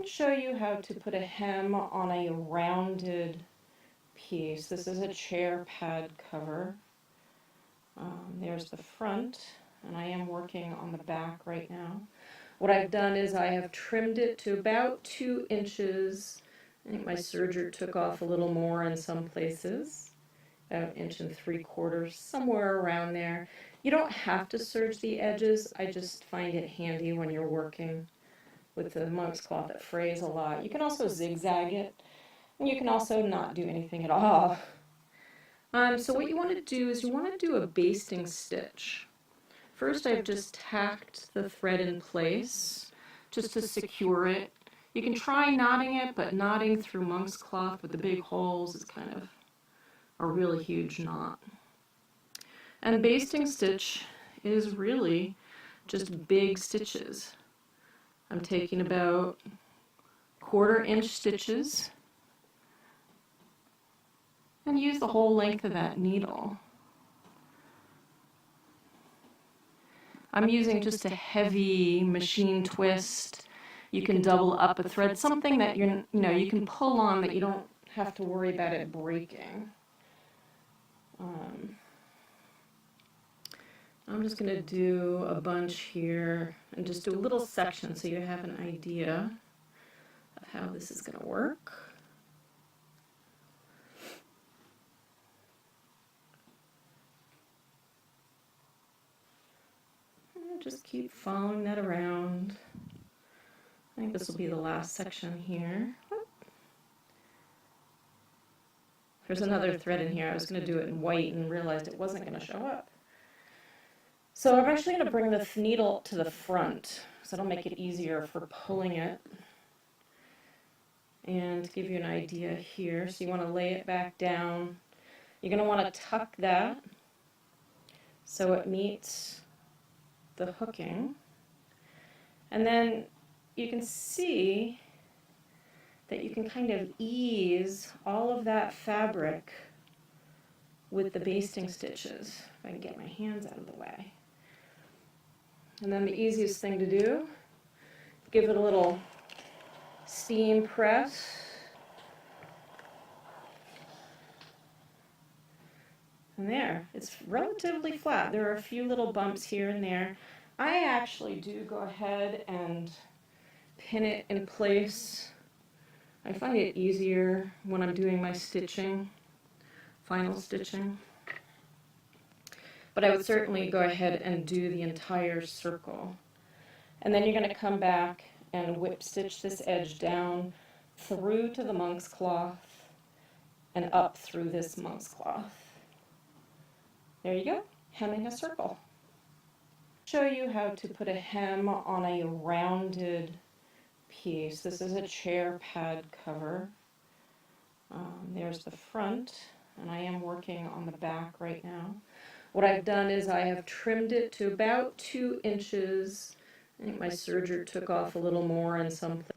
can show you how to put a hem on a rounded piece. This is a chair pad cover. There's the front, and I am working on the back right now. What I've done is I have trimmed it to about 2 inches. I think my serger took off a little more in some places, about 1.75 inches, somewhere around there. You don't have to serge the edges. I just find it handy when you're working with the monk's cloth that frays a lot. You can also zigzag it, and you can also not do anything at all. So what you want to do is you want to do a basting stitch. First, I've just tacked the thread in place just to secure it. You can try knotting it, but knotting through monk's cloth with the big holes is kind of a really huge knot. And basting stitch is really just big stitches. I'm taking about 1/4 inch stitches and use the whole length of that needle. I'm using just a heavy machine twist. You can double up a thread, something that you can pull on that you don't have to worry about it breaking. I'm just going to do a bunch here and just do a little section so you have an idea of how this is going to work. And just keep following that around. I think this will be the last section here. There's another thread in here. I was going to do it in white and realized it wasn't going to show up. So I'm actually going to bring the needle to the front, so that'll make it easier for pulling it. And to give you an idea here, so you want to lay it back down. You're going to want to tuck that so it meets the hooking. And then you can see that you can kind of ease all of that fabric with the basting stitches. If I can get my hands out of the way. And then the easiest thing to do, give it a little steam press. And there, it's relatively flat. There are a few little bumps here and there. I actually do go ahead and pin it in place. I find it easier when I'm doing my stitching, final stitching. But I would certainly go ahead and do the entire circle. And then you're going to come back and whip stitch this edge down through to the monk's cloth and up through this monk's cloth. There you go, hemming a circle. Show you how to put a hem on a rounded piece. This is a chair pad cover. There's the front, and I am working on the back right now. What I've done is I have trimmed it to about 2 inches. I think my serger took off a little more in some places.